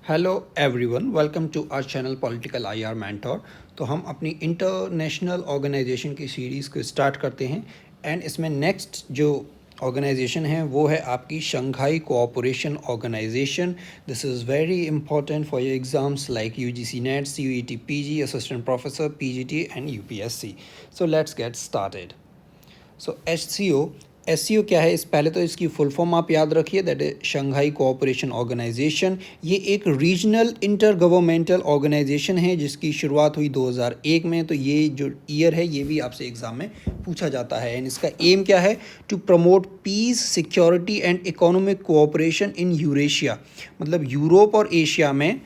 Hello everyone, welcome to our channel political IR mentor. तो हम अपनी इंटरनेशनल ऑर्गेनाइजेशन की सीरीज़ को स्टार्ट करते हैं एंड इसमें नेक्स्ट जो ऑर्गेनाइजेशन है वो है आपकी Shanghai cooperation organisation. This is very important for your exams like UGC NET, CUET PG, assistant professor, PGT and UPSC. So let's get started. So S C O क्या है, इस पहले तो इसकी फुल फॉर्म आप याद रखिए, that is Shanghai cooperation organization. ये एक रीजनल इंटर गवर्नमेंटल ऑर्गेनाइजेशन है जिसकी शुरुआत हुई 2001 में। तो ये जो ईयर है ये भी आपसे एग्जाम में पूछा जाता है एंड इसका एम क्या है, to promote peace, security and economic cooperation in Eurasia. मतलब यूरोप और एशिया में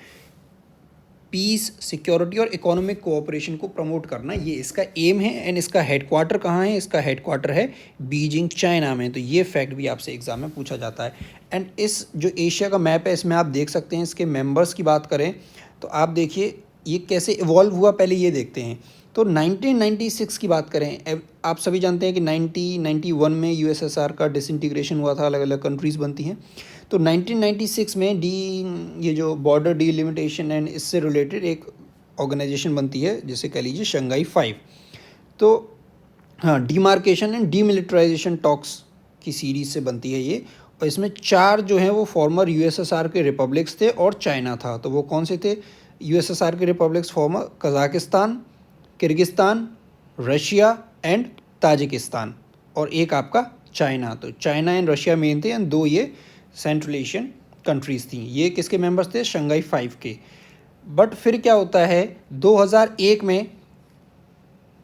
पीस, सिक्योरिटी और इकोनॉमिक कोऑपरेशन को प्रमोट करना, ये इसका एम है। एंड इसका हेडक्वार्टर कहाँ है? इसका हेडक्वार्टर है बीजिंग, चाइना में। तो ये फैक्ट भी आपसे एग्जाम में पूछा जाता है। एंड इस जो एशिया का मैप है इसमें आप देख सकते हैं, इसके मेंबर्स की बात करें तो आप देखिए ये कैसे इवॉल्व हुआ, पहले ये देखते हैं। तो 1996 की बात करें, आप सभी जानते हैं कि 1991 में यूएसएसआर का डिसइंटीग्रेशन हुआ था, अलग अलग कंट्रीज़ बनती हैं। तो 1996 में ये जो बॉर्डर डीलिमिटेशन एंड इससे रिलेटेड एक ऑर्गेनाइजेशन बनती है जिसे कह लीजिए शंघाई 5। तो हाँ, डीमार्केशन एंड डीमिलिटराइजेशन टॉक्स की सीरीज़ से बनती है ये। और इसमें 4 जो हैं वो फॉर्मर यूएसएसआर के रिपब्लिक्स थे और चाइना था। तो वो कौन से थे यूएसएसआर के republics? Farmer Kazakhstan, Kyrgyzstan, Russia and Tajikistan, और एक आपका चाइना। तो चाइना एंड रशिया मेन थे एंड 2 ये सेंट्रल एशियन कंट्रीज़ थी। ये किसके मेंबर्स थे? शंघाई 5 के। बट फिर क्या होता है, 2001 में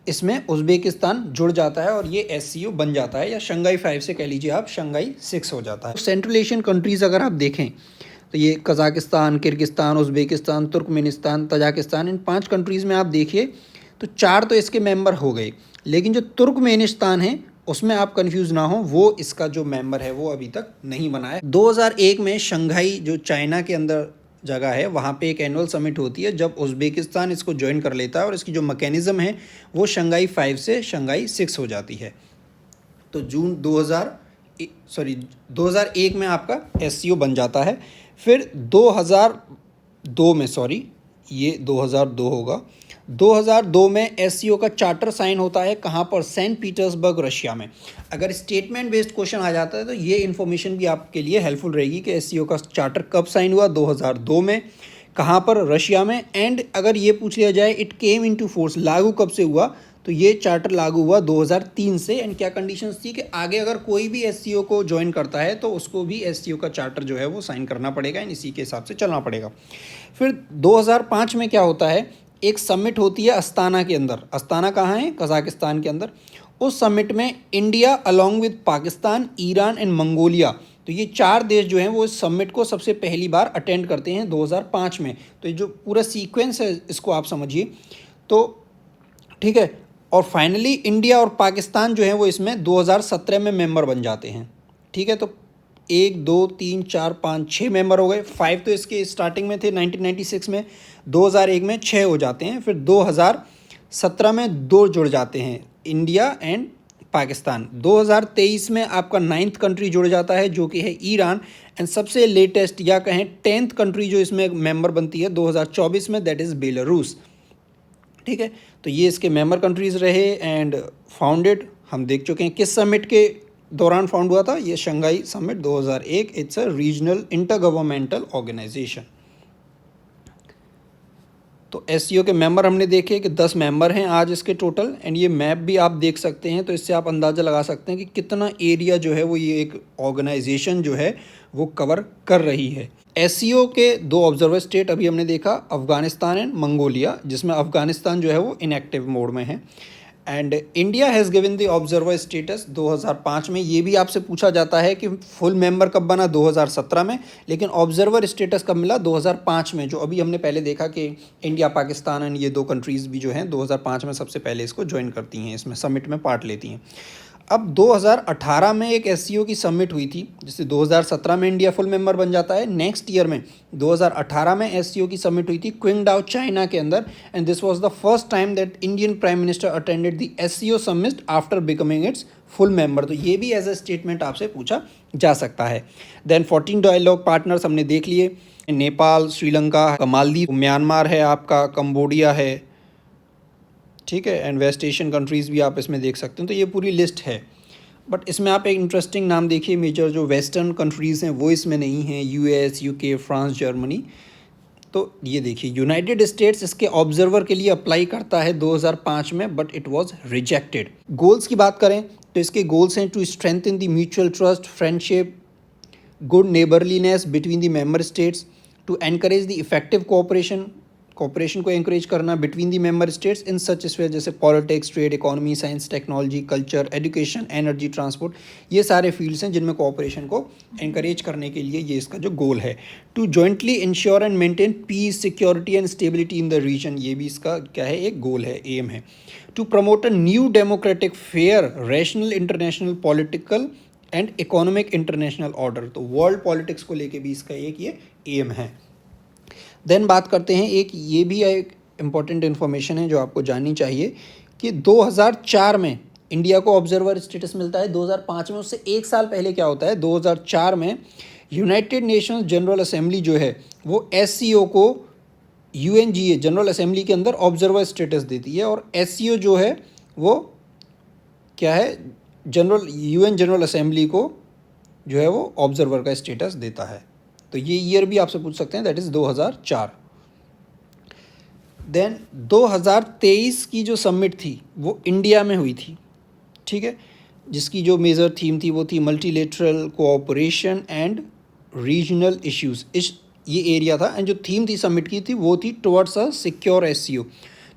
इसमें उज़्बेकिस्तान जुड़ जाता है और ये एससीओ बन जाता है, या शंघाई 5 से कह लीजिए आप शंघाई 6 हो जाता है। सेंट्रल एशियन कंट्रीज़ अगर आप देखें तो ये Kazakhstan, Kyrgyzstan, Uzbekistan, Turkmenistan, Tajikistan, इन 5 कंट्रीज़ में आप देखिए तो 4 तो इसके मेंबर हो गए, लेकिन जो तुर्कमेनिस्तान है उसमें आप कंफ्यूज ना हो, वो इसका जो मेंबर है वो अभी तक नहीं बना है। 2001 में शंघाई जो चाइना के अंदर जगह है वहाँ पे एक एनुअल समिट होती है जब उज़्बेकिस्तान इसको ज्वाइन कर लेता है और इसकी जो मैकेनिज़्म है वो शंघाई 5 से शंघाई 6 हो जाती है। तो जून 2001 में आपका एससीओ बन जाता है। फिर 2002 में, ये 2002 होगा, 2002 में एससीओ का चार्टर साइन होता है। कहाँ पर? सेंट पीटर्सबर्ग, रशिया में। अगर स्टेटमेंट बेस्ड क्वेश्चन आ जाता है तो ये इन्फॉर्मेशन भी आपके लिए हेल्पफुल रहेगी कि एससीओ का चार्टर कब साइन हुआ? 2002 में। कहाँ पर? रशिया में। एंड अगर ये पूछ लिया जाए इट केम इनटू फोर्स, लागू कब से हुआ, तो ये चार्टर लागू हुआ 2003 से। एंड क्या कंडीशंस थी कि आगे अगर कोई भी एससीओ को ज्वाइन करता है तो उसको भी एससीओ का चार्टर जो है वो साइन करना पड़ेगा एंड इसी के हिसाब से चलना पड़ेगा। फिर 2005 में क्या होता है, एक समिट होती है अस्ताना के अंदर। अस्ताना कहाँ है? कजाकिस्तान के अंदर। उस समिट में India along with Pakistan, Iran and Mongolia, तो ये 4 देश जो हैं वो इस समिट को सबसे पहली बार अटेंड करते हैं 2005 में। तो ये जो पूरा सीक्वेंस है इसको आप समझिए। तो ठीक है, और फाइनली इंडिया और पाकिस्तान जो है वो इसमें 2017 में मेंबर बन जाते हैं। ठीक है, तो 1 2 3 4 5 6 मेंबर हो गए। 5 तो इसके स्टार्टिंग में थे 1996 में, 2001 में 6 हो जाते हैं, फिर 2017 में 2 जुड़ जाते हैं, इंडिया एंड पाकिस्तान। 2023 में आपका 9th कंट्री जुड़ जाता है जो कि है ईरान। एंड सबसे लेटेस्ट या कहें 10th कंट्री जो इसमें मेंबर बनती है 2024 में, दैट इज़ बेलारूस। ठीक है, तो ये इसके मेंबर कंट्रीज़ रहे। एंड फाउंडेड हम देख चुके हैं किस समिट के दौरान फाउंड हुआ था, ये Shanghai summit 2001। It's a regional intergovernmental organization. तो एससीओ के मेंबर हमने देखे कि 10 मेंबर हैं आज इसके टोटल। एंड ये मैप भी आप देख सकते हैं, तो इससे आप अंदाज़ा लगा सकते हैं कि कितना एरिया जो है वो ये एक ऑर्गेनाइजेशन जो है वो कवर कर रही है। एससीओ के 2 ऑब्जर्वर स्टेट अभी हमने देखा, अफ़गानिस्तान एंड मंगोलिया, जिसमें अफ़गानिस्तान जो है वो इनएक्टिव मोड में है। And India has given the observer status 2005 में। ये भी आपसे पूछा जाता है कि फुल मेंबर कब बना? 2017 में, लेकिन ऑब्जर्वर स्टेटस कब मिला? 2005 में। जो अभी हमने पहले देखा कि इंडिया, पाकिस्तान एंड ये 2 कंट्रीज़ भी जो हैं 2005 में सबसे पहले इसको ज्वाइन करती हैं, इसमें समिट में पार्ट लेती हैं। अब 2018 में एक एससीओ की समिट हुई थी, जिससे 2017 में इंडिया फुल मेंबर बन जाता है। नेक्स्ट ईयर में 2018 में एससीओ की समिट हुई थी क्विंगडाओ, चाइना के अंदर। And this was the first time that Indian prime minister attended the SCO summit after becoming it's full member. तो ये भी एज ए स्टेटमेंट आपसे पूछा जा सकता है। देन 14 डायलॉग पार्टनर्स हमने देख लिए। नेपाल, श्रीलंका, मालदीव, म्यांमार है आपका, कंबोडिया है, ठीक है, एंड वेस्ट एशियन कंट्रीज़ भी आप इसमें देख सकते हैं। तो ये पूरी लिस्ट है। बट इसमें आप एक इंटरेस्टिंग नाम देखिए, मेजर जो वेस्टर्न कंट्रीज़ हैं वो इसमें नहीं हैं, यूएस, यूके, फ्रांस, जर्मनी। तो ये देखिए यूनाइटेड स्टेट्स इसके ऑब्जर्वर के लिए अप्लाई करता है 2005 में, but it was rejected. Goals की बात करें तो इसके गोल्स हैं to strengthen the mutual trust, friendship, good neighbourliness between the member states, to encourage the effective cooperation, cooperation को एनकरेज करना between the member states in such sphere जैसे politics, trade, economy, science, technology, culture, education, energy, transport. ये सारे fields हैं जिनमें cooperation को encourage करने के लिए ये इसका जो गोल है। To jointly ensure and maintain peace, security and stability in the region, ये भी इसका क्या है, एक गोल है, एम है। To promote a new democratic, fair, rational international political and economic international order, तो वर्ल्ड पॉलिटिक्स को लेके भी इसका एक ये एम है। देन बात करते हैं, एक ये भी एक इम्पॉर्टेंट इन्फॉर्मेशन है जो आपको जाननी चाहिए कि 2004 में इंडिया को ऑब्जर्वर स्टेटस मिलता है। 2005 में, उससे एक साल पहले क्या होता है, 2004 में यूनाइटेड नेशंस जनरल असेंबली जो है वो एससीओ को यूएनजीए जनरल असेंबली के अंदर ऑब्जर्वर स्टेटस देती है, और एससीओ जो है वो क्या है, यूएन जनरल असेंबली को जो है वो ऑब्जर्वर का स्टेटस देता है। तो ये ईयर भी आपसे पूछ सकते हैं, दैट इज़ 2004। देन 2023 की जो समिट थी वो इंडिया में हुई थी, ठीक है, जिसकी जो मेजर थीम थी वो थी multilateral cooperation and regional issues, इस ये एरिया था। एंड जो थीम थी समिट की थी वो थी टुवर्ड्स अ सिक्योर एससीओ।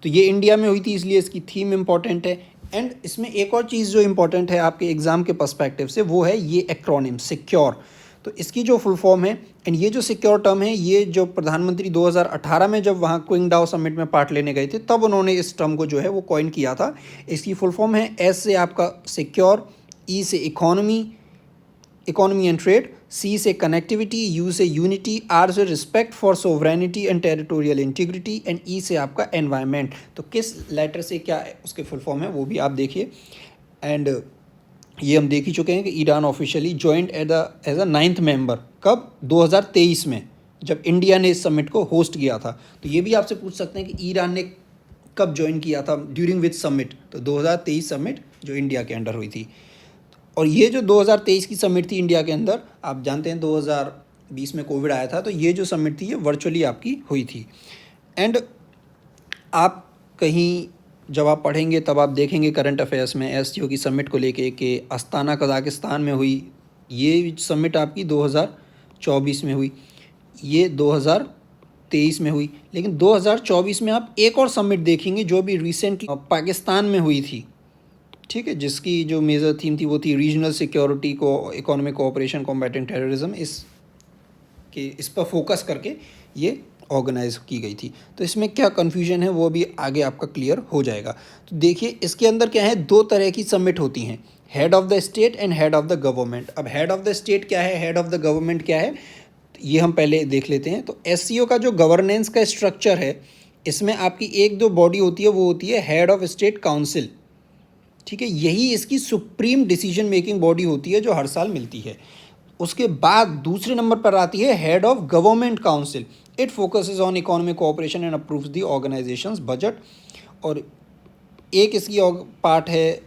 तो ये इंडिया में हुई थी, इसलिए इसकी थीम इम्पॉर्टेंट है। एंड इसमें एक और चीज़ जो इम्पॉर्टेंट है आपके एग्ज़ाम के पर्सपेक्टिव से, वो है ये एक्रोनिम सिक्योर। तो इसकी जो फुल फॉर्म है, एंड ये जो सिक्योर टर्म है, ये जो प्रधानमंत्री 2018 में जब वहाँ क्विंगडाओ समिट में पार्ट लेने गए थे तब उन्होंने इस टर्म को जो है वो कॉइन किया था। इसकी फुल फॉर्म है, एस से आपका सिक्योर, ई से economy, economy and trade, C से कनेक्टिविटी, यू से यूनिटी, आर से respect for sovereignty and territorial integrity, and E से आपका एनवायरनमेंट। तो किस लेटर से क्या उसके फुल फॉर्म है वो भी आप देखिए। एंड ये हम देख ही चुके हैं कि Iran officially joined as a 9th member, कब, 2023 में, जब इंडिया ने इस समिट को होस्ट किया था। तो ये भी आपसे पूछ सकते हैं कि ईरान ने कब ज्वाइन किया था, ड्यूरिंग विच समिट, तो 2023 समिट जो इंडिया के अंडर हुई थी। और ये जो 2023 की समिट थी इंडिया के अंदर, आप जानते हैं 2020 में कोविड आया था, तो ये जो समिट थी ये वर्चुअली आपकी हुई थी। एंड आप कहीं जब आप पढ़ेंगे तब आप देखेंगे करंट अफेयर्स में एससीओ की समिट को लेके कि अस्ताना कज़ाकिस्तान में हुई। ये समिट आपकी 2024 में हुई, ये 2023 में हुई। लेकिन 2024 में आप एक और समिट देखेंगे जो भी रिसेंटली पाकिस्तान में हुई थी, ठीक है, जिसकी जो मेजर थीम थी वो थी रीजनल सिक्योरिटी को, इकोनॉमिक कोऑपरेशन, कॉम्बैटिंग टेररिज्म, इस पर फोकस करके ये ऑर्गेनाइज की गई थी। तो इसमें क्या कन्फ्यूजन है वो भी आगे आपका क्लियर हो जाएगा। तो देखिए इसके अंदर क्या है, दो तरह की समिट होती हैं, head of the state and head of the government. अब हेड ऑफ द स्टेट क्या है, हेड ऑफ द गवर्नमेंट क्या है, ये हम पहले देख लेते हैं। तो एससीओ का जो गवर्नेंस का स्ट्रक्चर है, इसमें आपकी एक दो बॉडी होती है, वो होती है हेड ऑफ स्टेट काउंसिल, ठीक है, यही इसकी सुप्रीम डिसीजन मेकिंग बॉडी होती है जो हर साल मिलती है। उसके बाद दूसरे नंबर पर आती है head of government council. It focuses on economic cooperation and approves the organisations budget. और एक इसकी पार्ट है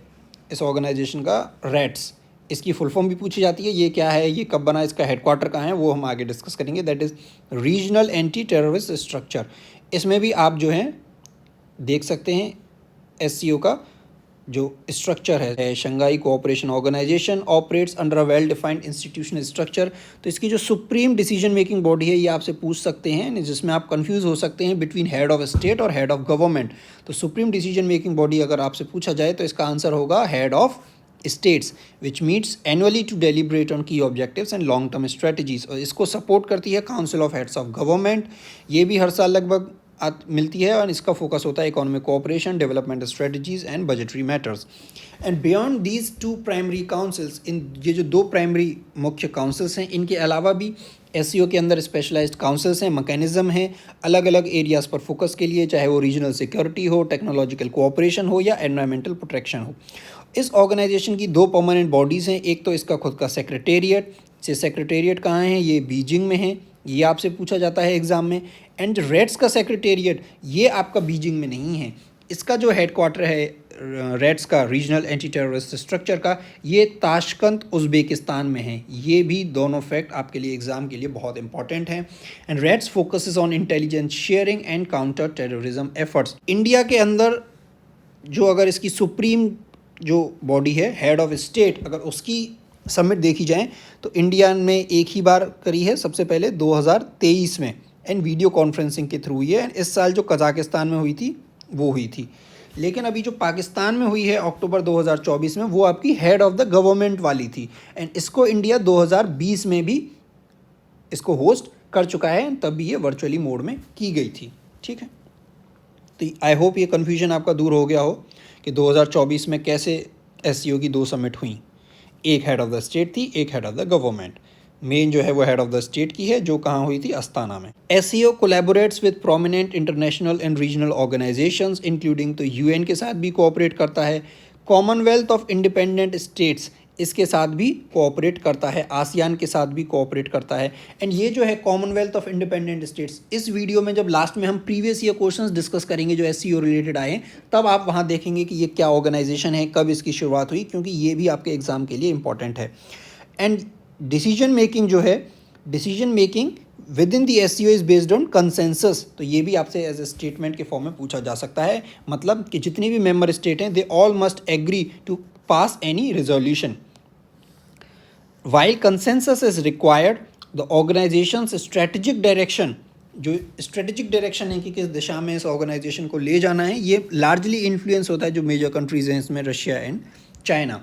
इस ऑर्गेनाइजेशन का, रेट्स, इसकी फुल फॉर्म भी पूछी जाती है, ये क्या है, ये कब बना, इसका हेडक्वार्टर कहाँ है, वो हम आगे डिस्कस करेंगे। That is regional anti terrorist structure. इसमें भी आप जो हैं देख सकते हैं एससीओ का जो स्ट्रक्चर है, Shanghai cooperation organization operates under a well defined institutional structure. तो इसकी जो सुप्रीम डिसीजन मेकिंग बॉडी है, ये आपसे पूछ सकते हैं, जिसमें आप कंफ्यूज हो सकते हैं बिटवीन हेड ऑफ स्टेट और हेड ऑफ गवर्नमेंट। तो सुप्रीम डिसीजन मेकिंग बॉडी अगर आपसे पूछा जाए तो इसका आंसर होगा head of states, which meets annually to deliberate on key objectives and long term strategies. और इसको सपोर्ट करती है council of heads of government, ये भी हर साल लगभग मिलती है, और इसका फोकस होता है economic cooperation, development strategies and budgetary matters. And beyond these two primary councils, इन ये जो दो प्राइमरी मुख्य काउंसिल्स हैं, इनके अलावा भी एससीओ के अंदर स्पेशलाइज्ड काउंसिल्स हैं, मैकेनिज्म हैं अलग अलग एरियाज पर फोकस के लिए, चाहे वो रीजनल सिक्योरिटी हो, टेक्नोलॉजिकल कोऑपरेशन हो या एनवायरमेंटल प्रोटेक्शन हो। इस ऑर्गेनाइजेशन की दो परमानेंट बॉडीज़ हैं, एक तो इसका खुद का सेक्रेटेरिएट, से सेक्रेटेरिएट कहाँ है, ये बीजिंग में है, ये आपसे पूछा जाता है एग्ज़ाम में। एंड रेड्स का सेक्रेटेरिएट ये आपका बीजिंग में नहीं है, इसका जो हेडक्वार्टर है रेड्स का रीजनल एंटी टेररिस्ट स्ट्रक्चर का, ये ताशकंद उज़्बेकिस्तान में है। ये भी दोनों फैक्ट आपके लिए एग्ज़ाम के लिए बहुत इंपॉर्टेंट हैं। And RATS focuses on intelligence sharing and counter terrorism efforts. India के अंदर जो अगर इसकी सुप्रीम जो बॉडी है हेड ऑफ स्टेट, अगर उसकी समिट देखी जाए तो इंडिया ने एक ही बार करी है, सबसे पहले 2023 में, एंड वीडियो कॉन्फ्रेंसिंग के थ्रू हुई है। एंड इस साल जो कजाकिस्तान में हुई थी वो हुई थी। लेकिन अभी जो पाकिस्तान में हुई है अक्टूबर 2024 में, वो आपकी हेड ऑफ द गवर्नमेंट वाली थी। एंड इसको इंडिया 2020 में भी इसको होस्ट कर चुका है, तब भी ये वर्चुअली मोड में की गई थी। ठीक है, तो आई होप ये कन्फ्यूजन आपका दूर हो गया हो कि 2024 में कैसे एससीओ की 2 समिट हुई। एक हेड ऑफ द स्टेट थी, एक head of the government. Main जो है वो हेड ऑफ द स्टेट की है, जो कहाँ हुई थी, अस्ताना में। SCO collaborates with prominent international and regional organisations including, तो यूएन के साथ भी कोऑपरेट करता है, कॉमनवेल्थ ऑफ इंडिपेंडेंट स्टेट्स इसके साथ भी कोऑपरेट करता है, आसियान के साथ भी कोऑपरेट करता है। एंड ये जो है कॉमनवेल्थ ऑफ इंडिपेंडेंट स्टेट्स, इस वीडियो में जब लास्ट में हम प्रीवियस ईयर क्वेश्चंस डिस्कस करेंगे जो एससीओ रिलेटेड आए हैं, तब आप वहाँ देखेंगे कि ये क्या ऑर्गेनाइजेशन है, कब इसकी शुरुआत हुई, क्योंकि ये भी आपके एग्जाम के लिए इंपॉर्टेंट है। एंड डिसीजन मेकिंग जो है, decision making with in the SCO is based on consensus, तो ये भी आपसे एज ए स्टेटमेंट के फॉर्म में पूछा जा सकता है। मतलब कि जितनी भी मेंबर स्टेट हैं, they all must agree to pass any resolution. While consensus is required, the organization's strategic direction, जो स्ट्रेटेजिक डायरेक्शन है कि किस दिशा में इस ऑर्गेनाइजेशन को ले जाना है, ये लार्जली इन्फ्लुएंस होता है जो मेजर कंट्रीज़ हैं इसमें, रशिया एंड चाइना,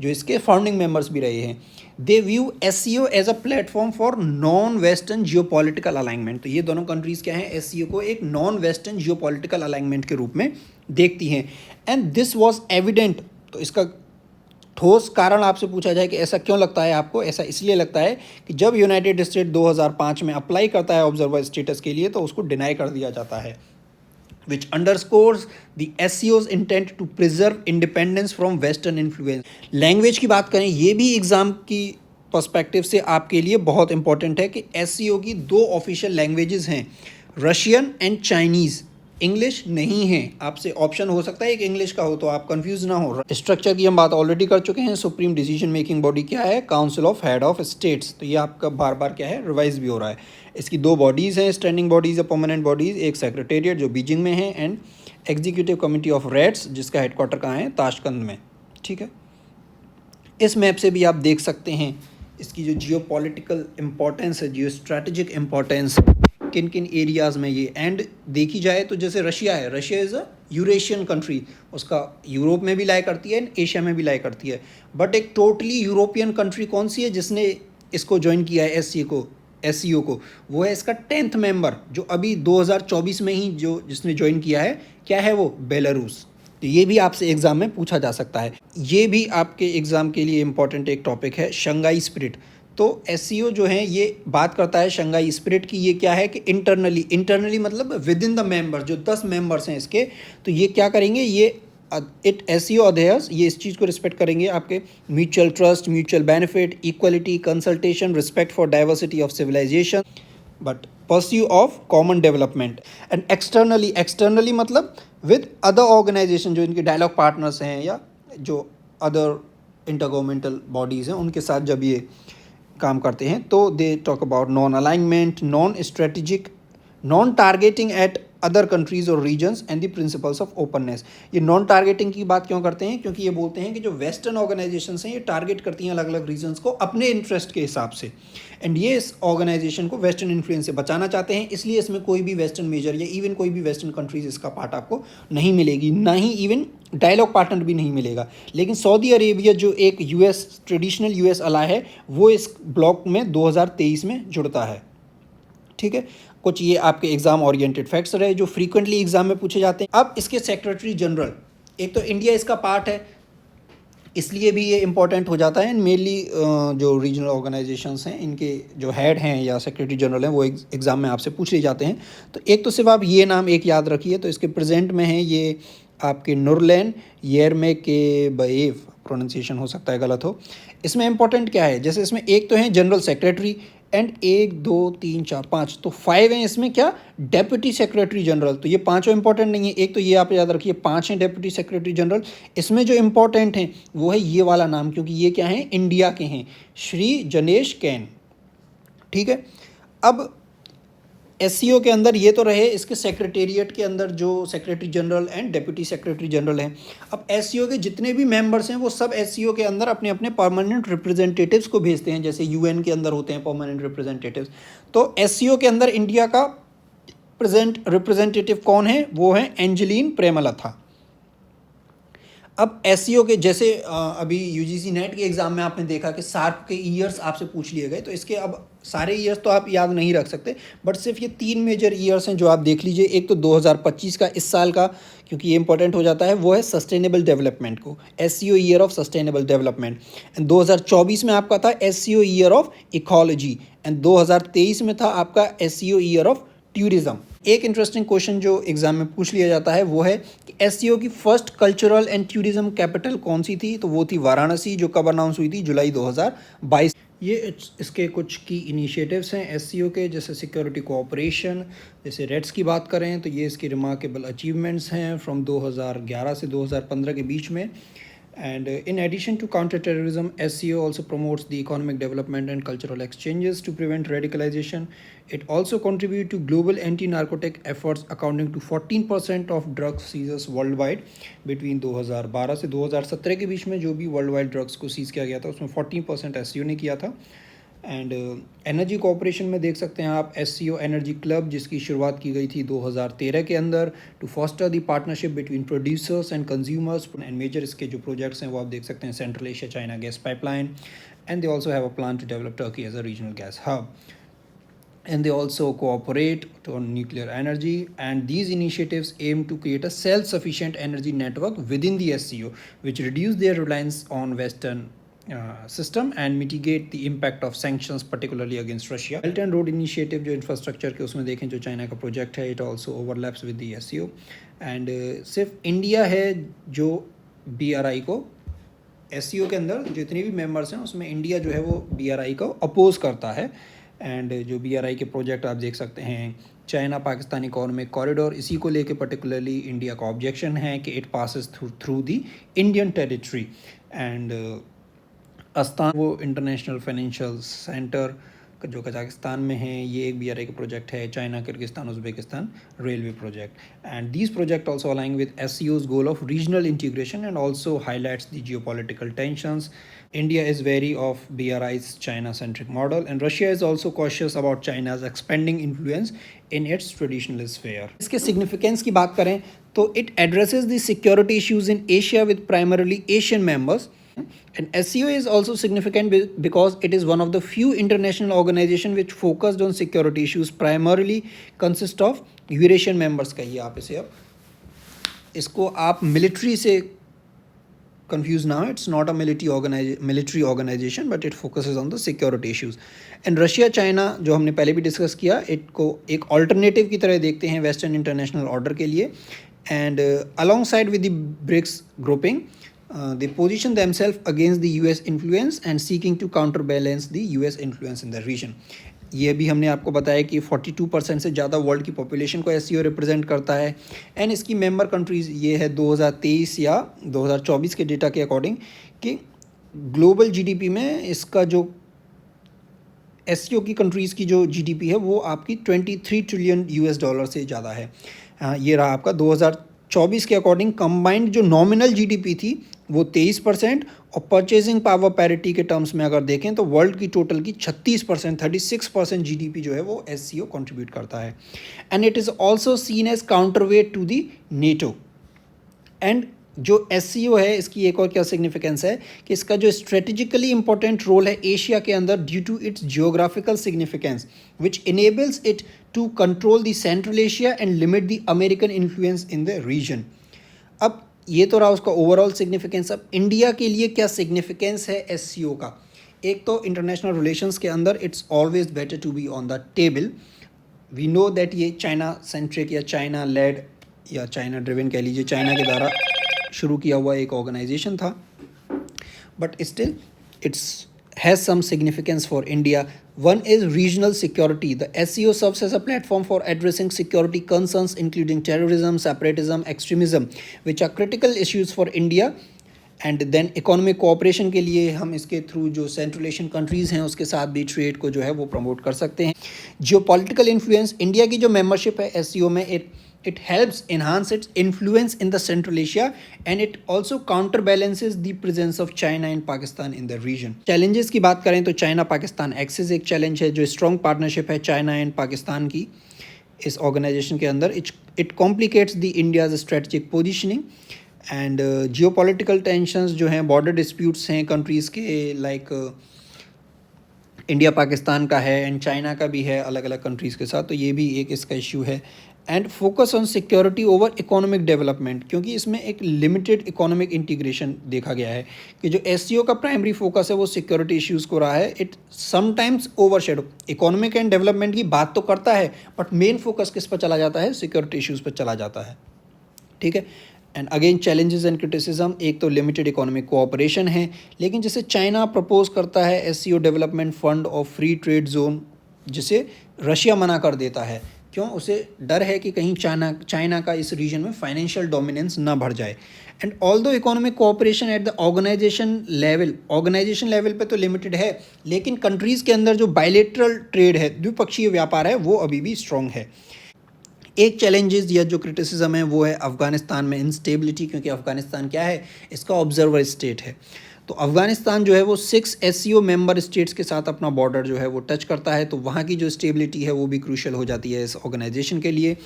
जो इसके फाउंडिंग मेंबर्स भी रहे हैं। They view SCO as a platform for non western geopolitical alignment, तो ये दोनों कंट्रीज़ क्या हैं, एससीओ को एक नॉन वेस्टर्न जियोपॉलिटिकल अलाइनमेंट के रूप में देखती हैं। एंड दिस वॉज एविडेंट, तो इसका ठोस कारण आपसे पूछा जाए कि ऐसा क्यों लगता है आपको, ऐसा इसलिए लगता है कि जब यूनाइटेड स्टेट 2005 में अप्लाई करता है ऑब्जर्वर स्टेटस के लिए, तो उसको डिनाई कर दिया जाता है, विच अंडरस्कोर्स द एससीओज intent to preserve independence from western influence. Language की बात करें, ये भी एग्जाम की पर्सपेक्टिव से आपके लिए बहुत इंपॉर्टेंट है कि एससीओ की 2 ऑफिशियल लैंग्वेजेस हैं, रशियन एंड चाइनीज़। इंग्लिश नहीं है, आपसे ऑप्शन हो सकता है एक इंग्लिश का हो, तो आप कंफ्यूज ना हो। स्ट्रक्चर की हम बात ऑलरेडी कर चुके हैं। सुप्रीम डिसीजन मेकिंग बॉडी क्या है, council of head of states, तो ये आपका बार बार क्या है, रिवाइज भी हो रहा है। इसकी 2 बॉडीज़ हैं, स्टैंडिंग बॉडीज़ या परमानेंट बॉडीज़, एक सेक्रेटेरिएट जो बीजिंग में है, and executive committee of RATS जिसका हेडक्वार्टर कहाँ है, ताशकंद में। ठीक है, इस मैप से भी आप देख सकते हैं इसकी जो जियो पॉलिटिकल इम्पोर्टेंस है, जियो स्ट्रैटेजिक इम्पोर्टेंस, किन किन एरियाज़ में ये। एंड देखी जाए तो जैसे रशिया है, Russia is a Eurasian country, उसका यूरोप में भी लाई करती है, एशिया में भी लाई करती है। बट एक टोटली यूरोपियन कंट्री कौन सी है जिसने इसको ज्वाइन किया है, एससीओ को, वो है इसका 10th मेंबर, जो अभी 2024 में ही जो जिसने ज्वाइन किया है, क्या है वो, बेलारूस। तो ये भी आपसे एग्ज़ाम में पूछा जा सकता है। ये भी आपके एग्ज़ाम के लिए इम्पॉर्टेंट एक टॉपिक है, शंघाई स्पिरिट। तो एससीओ जो है ये बात करता है शंघाई स्पिरिट की। ये क्या है कि इंटरनली मतलब विद इन द मेंबर, जो 10 मेंबर्स हैं इसके, तो ये क्या करेंगे, ये इट एससीओ अध्ययस ये इस चीज़ को रिस्पेक्ट करेंगे, आपके mutual trust, mutual benefit, equality, consultation, respect for diversity of civilization, but pursue of common development. And externally मतलब विद अदर ऑर्गेनाइजेशन, जो इनके डायलॉग पार्टनर्स हैं या जो अदर इंटर गवर्नमेंटल बॉडीज़ हैं, उनके साथ जब ये काम करते हैं, तो they talk about non alignment, non strategic, non targeting at other countries और regions and the principles of openness. ये नॉन टारगेटिंग की बात क्यों करते हैं, क्योंकि ये बोलते हैं कि जो वेस्टर्न ऑर्गेनाइजेशंस हैं ये टारगेट करती हैं अलग अलग रीजन्स को अपने इंटरेस्ट के हिसाब से, एंड ये इस ऑर्गेनाइजेशन को वेस्टर्न इन्फ्लुएंस से बचाना चाहते हैं। इसलिए इसमें कोई भी वेस्टर्न मेजर या इवन कोई भी वेस्टर्न कंट्रीज इसका पार्ट आपको नहीं मिलेगी, ना ही इवन डायलॉग पार्टनर भी नहीं मिलेगा। लेकिन सऊदी अरेबिया जो एक यूएस ट्रेडिशनल यूएस अलाय है, वो इस ब्लॉक में 2023 में जुड़ता है। ठीक है, कुछ ये आपके एग्जाम ओरिएंटेड फैक्ट्स रहे जो फ्रीक्वेंटली एग्जाम में पूछे जाते हैं। अब इसके सेक्रेटरी जनरल, एक तो इंडिया इसका पार्ट है, इसलिए भी ये इंपॉर्टेंट हो जाता है। मेनली जो रीजनल ऑर्गेनाइजेशंस हैं, इनके जो हेड हैं या सेक्रेटरी जनरल हैं, वो एग्ज़ाम में आपसे पूछ लिए जाते हैं। तो एक तो सिर्फ आप ये नाम एक याद रखिए, तो इसके प्रेजेंट में है ये आपके नुरलैन येरमेकेबएव, प्रोनाउंसिएशन हो सकता है गलत हो। इसमें इंपॉर्टेंट क्या है, जैसे इसमें एक तो है जनरल सेक्रेटरी एंड 1 2 3 4 5, तो 5 हैं इसमें क्या, डेप्यूटी सेक्रेटरी जनरल। तो ये पांचों इंपॉर्टेंट नहीं है, एक तो ये आप याद रखिए 5 हैं डेप्यूटी सेक्रेटरी जनरल। इसमें जो इंपॉर्टेंट हैं वो है ये वाला नाम, क्योंकि ये क्या है, इंडिया के हैं, श्री जनेश कैन। ठीक है, अब एससीओ के अंदर ये तो रहे, इसके सेक्रेटेरिएट के अंदर जो secretary general and deputy secretary general हैं। अब एससीओ के जितने भी मेंबर्स हैं वो सब एससीओ के अंदर अपने अपने परमानेंट रिप्रेजेंटेटिव्स को भेजते हैं, जैसे यूएन के अंदर होते हैं परमानेंट रिप्रेजेंटेटिव्स। तो एससीओ के अंदर इंडिया का प्रेजेंट रिप्रेजेंटेटिव कौन है, वो है एंजेलिन प्रेमलता। अब एससीओ के जैसे अभी यूजीसी नेट के एग्ज़ाम में आपने देखा कि सार्क के ईयर्स आपसे पूछ लिए गए, तो इसके अब सारे ईयर्स तो आप याद नहीं रख सकते, बट सिर्फ ये 3 मेजर ईयर्स हैं जो आप देख लीजिए। एक तो 2025 का, इस साल का, क्योंकि ये इंपॉर्टेंट हो जाता है, वो है सस्टेनेबल डेवलपमेंट को, SCO year of sustainable development. And 2024 में आपका था SCO year of ecology, and 2023 में था आपका एससीओ ईयर ऑफ टूरिज्म। एक इंटरेस्टिंग क्वेश्चन जो एग्जाम में पूछ लिया जाता है वो है कि एससीओ की first cultural and tourism capital कौन सी थी, तो वो थी वाराणसी, जो कब अनाउंस हुई थी, जुलाई 2022। ये इसके कुछ की इनिशिएटिव्स हैं एससीओ के, जैसे सिक्योरिटी कोऑपरेशन, जैसे रेड्स की बात करें तो ये इसकी रिमार्केबल अचीवमेंट्स हैं फ्रॉम 2011 से 2015 के बीच में। And in addition to counterterrorism, SCO also promotes the economic development and cultural exchanges to prevent radicalization. It also contributes to global anti-narcotic efforts, accounting to 14% of drug seizures worldwide between 2012 से 2017 के बीच में जो भी world wide drugs को seize किया गया था उसमें 14% SCO ने किया था। एंड एनर्जी कोऑपरेशन में देख सकते हैं आप एससीओ एनर्जी क्लब, जिसकी शुरुआत की गई थी 2013 के अंदर, to foster the partnership between producers and consumers. And major इसके जो प्रोजेक्ट्स हैं वो आप देख सकते हैं, Central Asia China gas pipeline, and they also have a plan to develop Turkey as a regional gas hub, and they also cooperate on nuclear energy, and these initiatives aim to create a self-sufficient energy network within the SCO, which reduce their reliance on Western system and mitigate the impact of sanctions, particularly against Russia. Belt and Road Initiative जो infrastructure के उसमें देखें जो China का project है, it also overlaps with the SCO, and सिर्फ India है जो BRI को, SCO के अंदर जितने भी मेंबर्स हैं उसमें इंडिया जो है वो BRI को अपोज करता है। एंड जो BRI के प्रोजेक्ट आप देख सकते हैं, चाइना पाकिस्तान इकोनॉमिक कॉरिडोर, इसी को लेके पर्टिकुलरली इंडिया का ऑब्जेक्शन है कि it passes through the Indian territory. And Astana, वो इंटरनेशनल फाइनेंशियल सेंटर जो कजाकिस्तान में है, ये एक BRI का प्रोजेक्ट है। China, Kyrgyzstan, Uzbekistan railway project, and these project also aligning with SCO's goal of regional integration and also highlights the geopolitical tensions. India is wary of BRI's China-centric model, and Russia is also cautious about China's expanding influence in its traditional sphere. इसके significance की बात करें तो it addresses the security issues in Asia with primarily Asian members. And SCO is also significant because it is one of the few international organizations which focused on security issues, primarily consist of Eurasian members। कहिए आप इसे, अब इसको आप military से confused now, it's not a military organization but it focuses on the security issues. And Russia China जो हमने पहले भी डिस्कस किया, इनको एक अल्टरनेटिव की तरह देखते हैं वेस्टर्न इंटरनेशनल ऑर्डर के लिए। And alongside with the BRICS grouping, they position themselves against the US influence and seeking to counterbalance the US influence in the region. ये भी हमने आपको बताया कि 42% से ज़्यादा वर्ल्ड की पॉपुलेशन को SCO रिप्रेजेंट करता है। एंड इसकी मेंबर कंट्रीज़ ये है 2023 या 2024 के डेटा के अकॉर्डिंग कि ग्लोबल GDP में इसका जो SCO की कंट्रीज़ की जो GDP है वो आपकी 23 ट्रिलियन US डॉलर से ज़्यादा है। ये रहा आपका 2024 के अकॉर्डिंग। कंबाइंड जो नॉमिनल GDP थी वो 23%, और परचेजिंग पावर पैरिटी के टर्म्स में अगर देखें तो वर्ल्ड की टोटल की 36%, 36% GDP जो है वो SCO कंट्रीब्यूट करता है। And it is also seen as counterweight to the NATO। And जो SCO है इसकी एक और क्या सिग्निफिकेंस है कि इसका जो स्ट्रेटेजिकली इंपॉर्टेंट रोल है एशिया के अंदर due to its geographical significance which enables it to control the Central Asia and limit the American influence in the region. अब ये तो रहा उसका ओवरऑल सिग्निफिकेंस। अब इंडिया के लिए क्या सिग्निफिकेंस है SCO का? एक तो इंटरनेशनल रिलेशंस के अंदर it's always better to be on the table. We know that ये चाइना सेंट्रिक या चाइना लेड या चाइना ड्रिवन कह लीजिए, चाइना के द्वारा शुरू किया हुआ एक ऑर्गेनाइजेशन था, but still it's has some significance for India. One is regional security. The SCO serves as a platform for addressing security concerns, including terrorism, separatism, extremism, which are critical issues for India. And then economic cooperation के लिए हम इसके through जो central Asian countries हैं उसके साथ भी trade को जो है वो प्रमोट कर सकते हैं. जियो पॉलिटिकल इन्फ्लुएंस, इंडिया की जो मेंबरशिप है एससीओ में, it helps enhance its influence in the Central Asia, and it also counterbalances the presence of China and Pakistan in the region. Challenges की बात करें तो चाइना पाकिस्तान एक्सिस एक चैलेंज है. जो स्ट्रॉन्ग पार्टनरशिप है चाइना एंड पाकिस्तान की इस ऑर्गेनाइजेशन के अंदर, it complicates the India's strategic positioning. And geo political tensions जो हैं, बॉर्डर डिस्प्यूट्स हैं कंट्रीज़ के, लाइक इंडिया पाकिस्तान का है एंड चाइना का भी है अलग अलग कंट्रीज़ के साथ, तो ये भी एक इसका इश्यू है. And focus on security over economic development, क्योंकि इसमें एक लिमिटेड इकोनॉमिक इंटीग्रेशन देखा गया है कि जो एससीओ का प्राइमरी फोकस है वो सिक्योरिटी इश्यूज़ को रहा है. It sometimes overshadow, economic and development की बात तो करता है बट मेन फोकस किस पर चला जाता है, सिक्योरिटी इश्यूज़ पर चला जाता है. ठीक है. And again challenges and criticism, एक तो लिमिटेड इकोनॉमिक कोऑपरेशन है, लेकिन जैसे चाइना प्रपोज करता है SCO development fund of free trade zone, जिसे रशिया मना कर देता है. क्यों? उसे डर है कि कहीं चाइना का इस रीजन में फाइनेंशियल डोमिनेंस ना बढ़ जाए. And although economic cooperation at the organization level पे तो लिमिटेड है, लेकिन कंट्रीज़ के अंदर जो बायलेटरल ट्रेड है, द्विपक्षीय व्यापार है, वो अभी भी स्ट्रॉन्ग है. एक चैलेंजेस या जो क्रिटिसिज्म है वो है अफ़गानिस्तान में इंस्टेबिलिटी, क्योंकि अफ़गानिस्तान क्या है, इसका ऑब्जर्वर स्टेट है. तो अफ़गानिस्तान जो है वो 6 एससीओ मेंबर स्टेट्स के साथ अपना बॉर्डर जो है वो टच करता है, तो वहाँ की जो स्टेबिलिटी है वो भी क्रूशियल हो जाती है इस ऑर्गेनाइजेशन के लिए.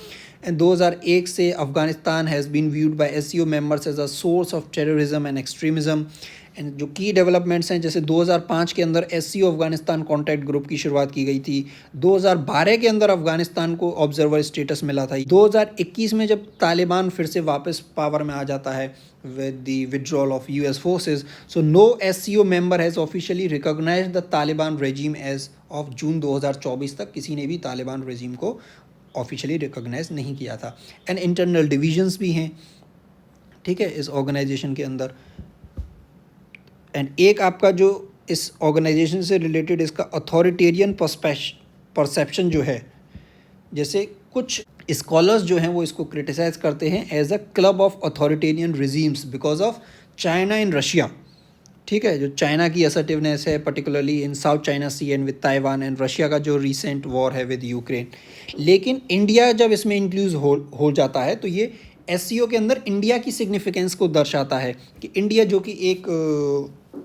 एंड 2001 से Afghanistan has been viewed by SCO members as a source of terrorism and extremism. And जो की डेवलपमेंट्स हैं, जैसे 2005 के अंदर एससीओ अफ़गानिस्तान कॉन्टैक्ट ग्रुप की शुरुआत की गई थी. 2012 के अंदर अफ़गानिस्तान को ऑब्जर्वर स्टेटस मिला था. 2021 में जब तालिबान फिर से वापस पावर में आ जाता है with the withdrawal of US forces, so no SCO member has officially recognized the Taliban regime as of जून 2024 तक किसी ने भी तालिबान regime को ऑफिशियली रिकॉग्नाइज नहीं किया था. एंड इंटरनल डिविजन्स भी हैं, ठीक है, इस ऑर्गेनाइजेशन के अंदर. एंड एक आपका जो इस ऑर्गेनाइजेशन से रिलेटेड इसका अथॉरिटेरियन परसेप्शन जो है, जैसे कुछ स्कॉलर्स जो हैं वो इसको क्रिटिसाइज करते हैं as a club of authoritarian regimes because of China and Russia. ठीक है, जो चाइना की असर्टिवनेस है particularly in South China Sea and with Taiwan, and Russia का जो रिसेंट वॉर है विद यूक्रेन. लेकिन इंडिया जब इसमें इंक्लूज हो जाता है तो ये एससीओ के अंदर इंडिया की सिग्निफिकेंस को दर्शाता है कि इंडिया जो कि एक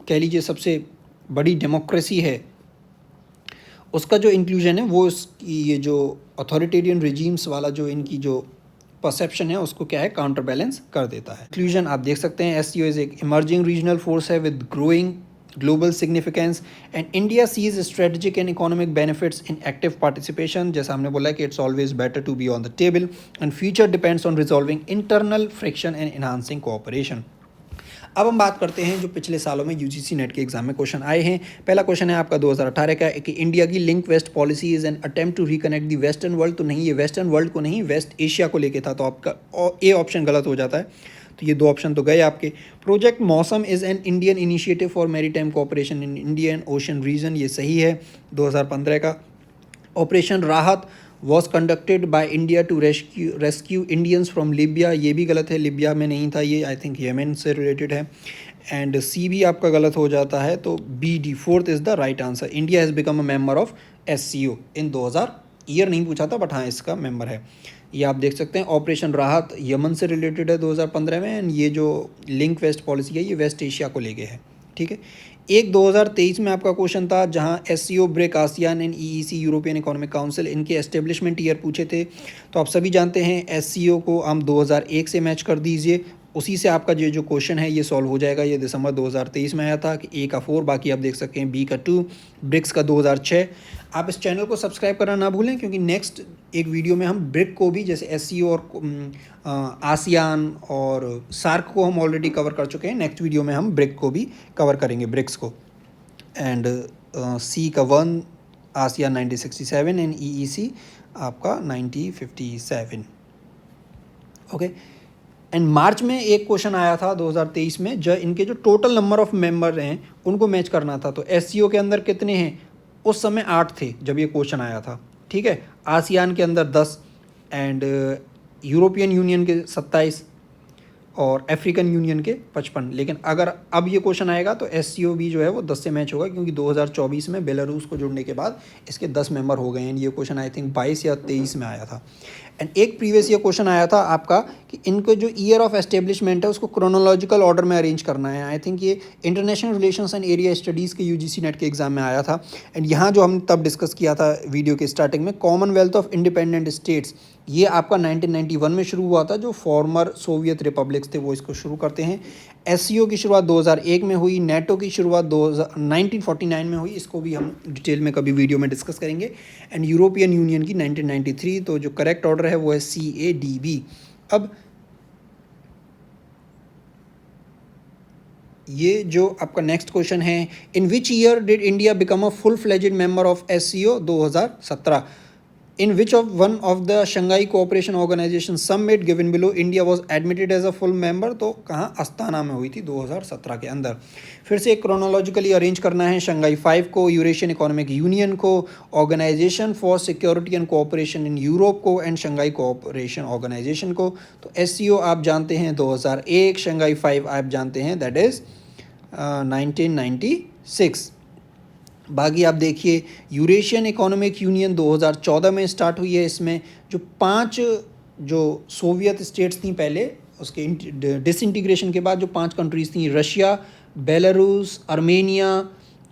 कह लीजिए सबसे बड़ी डेमोक्रेसी है, उसका जो इंक्लूजन है वो इसकी ये जो अथॉरिटेरियन रिजीम्स वाला जो इनकी जो परसेप्शन है उसको क्या है, काउंटर बैलेंस कर देता है. इंक्लूजन आप देख सकते हैं, एससीओ इज एक इमर्जिंग रीजनल फोर्स है with growing global significance, and India sees strategic and economic benefits in active participation. जैसा हमने बोला कि it's always better to be on the table, and future depends on resolving internal friction and enhancing cooperation. अब हम बात करते हैं जो पिछले सालों में यूजीसी नेट के एग्जाम में क्वेश्चन आए हैं. पहला क्वेश्चन है आपका 2018 का कि इंडिया की link west policy is an attempt to reconnect the western world. तो नहीं, ये वेस्टर्न वर्ल्ड को नहीं, वेस्ट एशिया को लेके था, तो आपका ए ऑप्शन गलत हो जाता है. तो ये 2 ऑप्शन तो गए आपके. Project Mausam is an Indian initiative for maritime cooperation in Indian Ocean region, ये सही है 2015 का. Operation Rahat was conducted by India to rescue Indians from Libya, ये भी गलत है, लिबिया में नहीं था ये, आई थिंक येमेन से रिलेटेड है. एंड सी भी आपका गलत हो जाता है, तो B D fourth is the right answer. India has become a member of SCO in 2000, year नहीं पूछा था बट हाँ इसका मेंबर है. ये आप देख सकते हैं. ऑपरेशन राहत यमन से रिलेटेड है 2015 में, एंड ये जो लिंक वेस्ट पॉलिसी है ये वेस्ट एशिया को लेके है. ठीक है. एक 2023 में आपका क्वेश्चन था जहां SCO, brick, ASEAN and EEC, European economic council, इनके एस्टेब्लिशमेंट ईयर पूछे थे. तो आप सभी जानते हैं एससीओ को हम 2001 से मैच कर दीजिए, उसी से आपका जो क्वेश्चन है ये सॉल्व हो जाएगा. ये दिसंबर 2023 में आया था कि ए का 4, बाकी आप देख सकते हैं बी का 2, ब्रिक्स का 2006. आप इस चैनल को सब्सक्राइब करना ना भूलें, क्योंकि नेक्स्ट एक वीडियो में हम ब्रिक को भी, जैसे एससीओ और आसियान और सार्क को हम ऑलरेडी कवर कर चुके हैं, नेक्स्ट वीडियो में हम ब्रिक को भी कवर करेंगे, ब्रिक्स को. एंड सी का 1 आसियान 1967 एंड ईईसी आपका 1957. ओके. एंड मार्च में एक क्वेश्चन आया था 2023 में, जो इनके जो टोटल नंबर ऑफ मेंबर हैं उनको मैच करना था। तो एस के अंदर कितने हैं, उस समय 8 थे जब ये क्वेश्चन आया था, ठीक है। आसियान के अंदर 10 एंड यूरोपियन यूनियन के 27 और अफ्रीकन यूनियन के 55। लेकिन अगर अब ये क्वेश्चन आएगा तो एस भी जो है वो 10 से मैच होगा, क्योंकि 2024 में बेलारूस को जोड़ने के बाद इसके 10 मेंबर हो गए हैं। ये क्वेश्चन आई थिंक 22 या 23 में आया था। एंड एक प्रीवियस ईयर क्वेश्चन आया था आपका कि इनको जो ईयर ऑफ एस्टेब्लिशमेंट है उसको क्रोनोलॉजिकल ऑर्डर में अरेंज करना है। आई थिंक ये international relations and area studies के यूजीसी नेट के एग्जाम में आया था। एंड यहाँ जो हमने तब डिस्कस किया था वीडियो के स्टार्टिंग में, कॉमनवेल्थ ऑफ इंडिपेंडेंट स्टेट्स, ये आपका 1991 में शुरू हुआ था। जो फॉर्मर सोवियत रिपब्लिक्स थे वो इसको शुरू करते हैं। एस की शुरुआत 2001 में हुई, नेटो की शुरुआत 1949 में हुई, इसको भी हम डिटेल में कभी वीडियो में डिस्कस करेंगे। एंड यूरोपियन यूनियन की 1993। तो जो करेक्ट ऑर्डर है वो है CADB। अब ये जो आपका नेक्स्ट क्वेश्चन है, in which year did India become a full fledged member of SCO? 2017। In which of one of the Shanghai Cooperation Organization summit given below India was admitted as a full member? तो कहाँ, Astana में हुई थी 2017 के अंदर। फिर से chronologically arrange करना है, शंघाई 5 को, यूरेशियन इकोनॉमिक यूनियन को, organization for security and cooperation in Europe को, एंड शंघाई कोऑपरेशन ऑर्गेनाइजेशन को। तो SCO आप जानते हैं 2001, शंघाई 5 आप जानते हैं दैट इज़ 1996। बाकी आप देखिए यूरेशियन इकोनॉमिक यूनियन 2014 में स्टार्ट हुई है। इसमें जो 5 जो सोवियत स्टेट्स थी पहले, उसके डिसइंटीग्रेशन के बाद जो 5 कंट्रीज़ थी, Russia, Belarus, Armenia,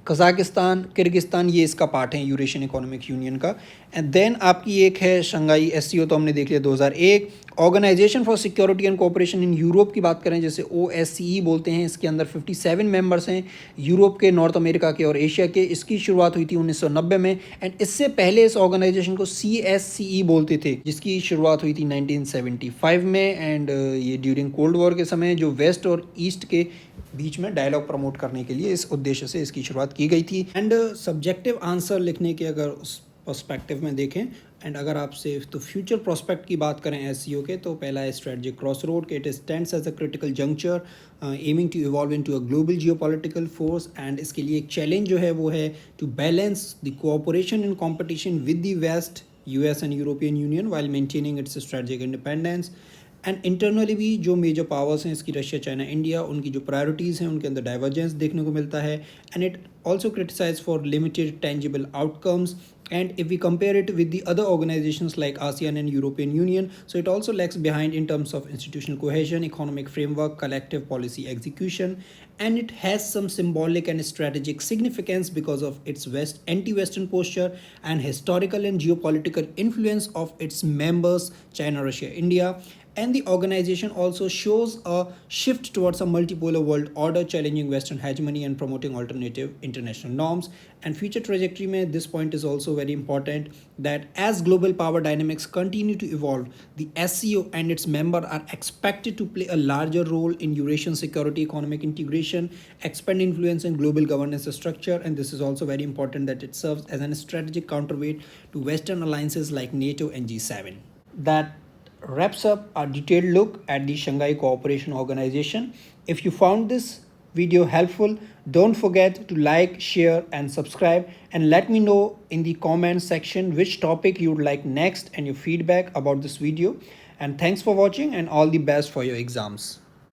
Kazakhstan, Kyrgyzstan, ये इसका पार्ट है यूरेशियन इकोनॉमिक यूनियन का। एंड देन आपकी एक है शंघाई SCO, तो हमने देख लिया 2001। Organization for security and cooperation in Europe की बात करें, जैसे OSCE बोलते हैं, इसके अंदर 57 मेंबर्स हैं, यूरोप के, नॉर्थ अमेरिका के और एशिया के। इसकी शुरुआत हुई थी 1990 में। एंड इससे पहले इस ऑर्गेनाइजेशन को CSCE बोलते थे, जिसकी शुरुआत हुई थी 1975 में। एंड ये ड्यूरिंग कोल्ड वॉर के समय जो वेस्ट और ईस्ट के बीच में डायलॉग प्रमोट करने के लिए, इस उद्देश्य से इसकी शुरुआत की गई थी। एंड सब्जेक्टिव आंसर लिखने के अगर उस पर्सपेक्टिव में देखें, एंड अगर आपसे तो फ्यूचर प्रोस्पेक्ट की बात करें SCO के, तो पहला है स्ट्रेटजिक क्रॉस रोड के, it stands as a critical juncture aiming to evolve into a global geopolitical force. And इसके लिए एक चैलेंज जो है वो है to balance the cooperation and competition with the West, US and European Union, while maintaining its strategic independence. And internally भी जो major powers हैं इसकी, रशिया, चाइना, इंडिया, उनकी जो प्रायोरिटीज़ हैं उनके अंदर डाइवर्जेंस देखने को मिलता है। And it also criticize for limited tangible outcomes. And if we compare it with the other organizations like ASEAN and European Union, so it also lags behind in terms of institutional cohesion, economic framework, collective policy execution, and it has some symbolic and strategic significance because of its anti-Western posture and historical and geopolitical influence of its members, China, Russia, India. And the organization also shows a shift towards a multipolar world order, challenging Western hegemony and promoting alternative international norms. And future trajectory mein, this point is also very important, that as global power dynamics continue to evolve, the SCO and its members are expected to play a larger role in Eurasian security, economic integration, expand influence in global governance structure. And this is also very important that it serves as a strategic counterweight to Western alliances like NATO and G7. That wraps up our detailed look at the Shanghai Cooperation Organization. If you found this video helpful, don't forget to like, share and subscribe, and let me know in the comment section which topic you would like next and your feedback about this video. And thanks for watching, and all the best for your exams.